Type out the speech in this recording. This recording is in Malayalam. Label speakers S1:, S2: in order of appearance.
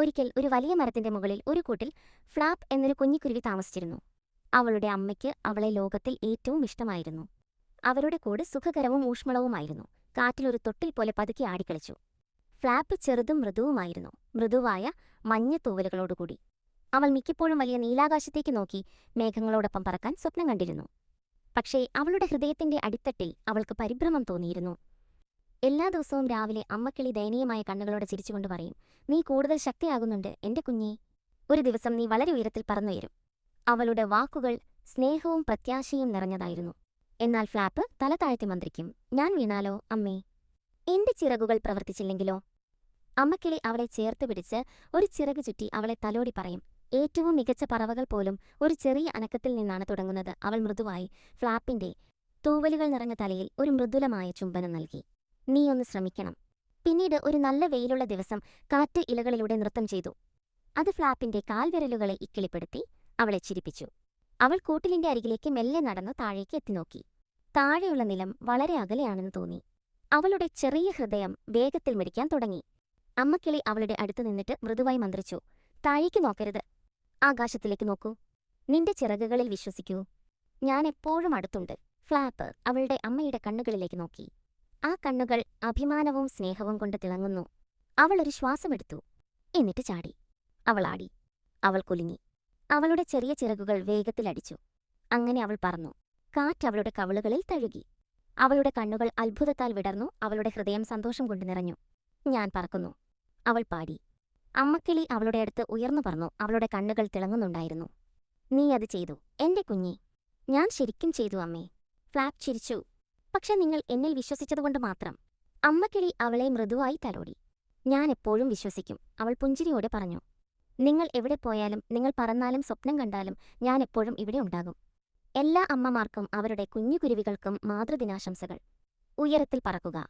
S1: ഒരിക്കൽ ഒരു വലിയ മരത്തിന്റെ മുകളിൽ ഒരു കൂട്ടിൽ ഫ്ലാപ്പ് എന്നൊരു കുഞ്ഞിക്കുരുവി താമസിച്ചിരുന്നു. അവളുടെ അമ്മയ്ക്ക് അവളെ ലോകത്തിൽ ഏറ്റവും ഇഷ്ടമായിരുന്നു. അവരുടെ കൂട് സുഖകരവും ഊഷ്മളവുമായിരുന്നു. കാറ്റിലൊരു തൊട്ടിൽ പോലെ പതുക്കെ ആടിക്കളിച്ചു. ഫ്ലാപ്പ് ചെറുതും മൃദുവുമായിരുന്നു, മൃദുവായ മഞ്ഞ തൂവലുകളോടുകൂടി. അവൾ മിക്കപ്പോഴും വലിയ നീലാകാശത്തേക്ക് നോക്കി മേഘങ്ങളോടൊപ്പം പറക്കാൻ സ്വപ്നം കണ്ടിരുന്നു. പക്ഷേ അവളുടെ ഹൃദയത്തിന്റെ അടിത്തട്ടിൽ അവൾക്ക് പരിഭ്രമം തോന്നിയിരുന്നു. എല്ലാ ദിവസവും രാവിലെ അമ്മക്കിളി ദയനീയമായ കണ്ണുകളോടെ ചിരിച്ചുകൊണ്ട് പറയും, "നീ കൂടുതൽ ശക്തിയാകുന്നുണ്ട് എന്റെ കുഞ്ഞേ. ഒരു ദിവസം നീ വളരെ ഉയരത്തിൽ പറന്നുയരും." അവളുടെ വാക്കുകൾ സ്നേഹവും പ്രത്യാശയും നിറഞ്ഞതായിരുന്നു. എന്നാൽ ഫ്ലാപ്പ് തല താഴ്ത്തി മന്ത്രിക്കും, "ഞാൻ വീണാലോ അമ്മേ? എന്റെ ചിറകുകൾ പ്രവർത്തിച്ചില്ലെങ്കിലോ?" അമ്മക്കിളി അവളെ ചേർത്ത് പിടിച്ച് ഒരു ചിറക് ചുറ്റി അവളെ തലോടി പറയും. ഏറ്റവും മികച്ച പറവകൾ പോലും ഒരു ചെറിയ അനക്കത്തിൽ നിന്നാണ് തുടങ്ങുന്നത്. അവൾ മൃദുവായി ഫ്ലാപ്പിന്റെ തൂവലുകൾ നിറഞ്ഞ തലയിൽ ഒരു മൃദുലമായ ചുംബനം നൽകി. "നീ ഒന്ന് ശ്രമിക്കണം." പിന്നീട് ഒരു നല്ല വെയിലുള്ള ദിവസം കാറ്റ് ഇലകളിലൂടെ നൃത്തം ചെയ്തു. അത് ഫ്ലാപ്പിന്റെ കാൽവിരലുകളെ ഇക്കിളിപ്പെടുത്തി അവളെ ചിരിപ്പിച്ചു. അവൾ കൂട്ടിലിന്റെ അരികിലേക്ക് മെല്ലെ നടന്നു താഴേക്ക് എത്തിനോക്കി. താഴെയുള്ള നിലം വളരെ അകലെയാണെന്ന് തോന്നി. അവളുടെ ചെറിയ ഹൃദയം വേഗത്തിൽ മിടിക്കാൻ തുടങ്ങി. അമ്മക്കിളി അവളുടെ അടുത്ത് നിന്നിട്ട് മൃദുവായി മന്ത്രിച്ചു, "താഴേക്ക് നോക്കരുത്, ആകാശത്തിലേക്ക് നോക്കൂ. നിന്റെ ചിറകുകളിൽ വിശ്വസിക്കൂ. ഞാൻ എപ്പോഴും അടുത്തുണ്ട്." ഫ്ലാപ്പ് അവളുടെ അമ്മയുടെ കണ്ണുകളിലേക്ക് നോക്കി. ആ കണ്ണുകൾ അഭിമാനവും സ്നേഹവും കൊണ്ട് തിളങ്ങുന്നു. അവൾ ഒരു ശ്വാസമെടുത്തു, എന്നിട്ട് ചാടി. അവൾ ആടി, അവൾ കുലുങ്ങി. അവളുടെ ചെറിയ ചിറകുകൾ വേഗത്തിലടിച്ചു. അങ്ങനെ അവൾ പറന്നു. കാറ്റ് അവളുടെ കവിളുകളിൽ തഴുകി. അവളുടെ കണ്ണുകൾ അത്ഭുതത്താൽ വിടർന്നു. അവളുടെ ഹൃദയം സന്തോഷം കൊണ്ട് നിറഞ്ഞു. "ഞാൻ പറക്കുന്നു," അവൾ പാടി. അമ്മക്കിളി അവളുടെ അടുത്ത് ഉയർന്നു പറന്നു. അവളുടെ കണ്ണുകൾ തിളങ്ങുന്നുണ്ടായിരുന്നു. "നീ അത് ചെയ്തു എന്റെ കുഞ്ഞേ." "ഞാൻ ശരിക്കും ചെയ്തു അമ്മേ." ഫ്ലാപ്പ് ചിരിച്ചു. "പക്ഷെ നിങ്ങൾ എന്നിൽ വിശ്വസിച്ചതുകൊണ്ട് മാത്രം." അമ്മക്കിളി അവളെ മൃദുവായി തലോടി. "ഞാൻ എപ്പോഴും വിശ്വസിക്കും," അവൾ പുഞ്ചിരിയോടെ പറഞ്ഞു. "നിങ്ങൾ എവിടെ പോയാലും, നിങ്ങൾ പറന്നാലും സ്വപ്നം കണ്ടാലും ഞാൻ എപ്പോഴും ഇവിടെ ഉണ്ടാകും." എല്ലാ അമ്മമാർക്കും അവരുടെ കുഞ്ഞുകുരുവികൾക്കും മാതൃദിനാശംസകൾ. ഉയരത്തിൽ പറക്കുക.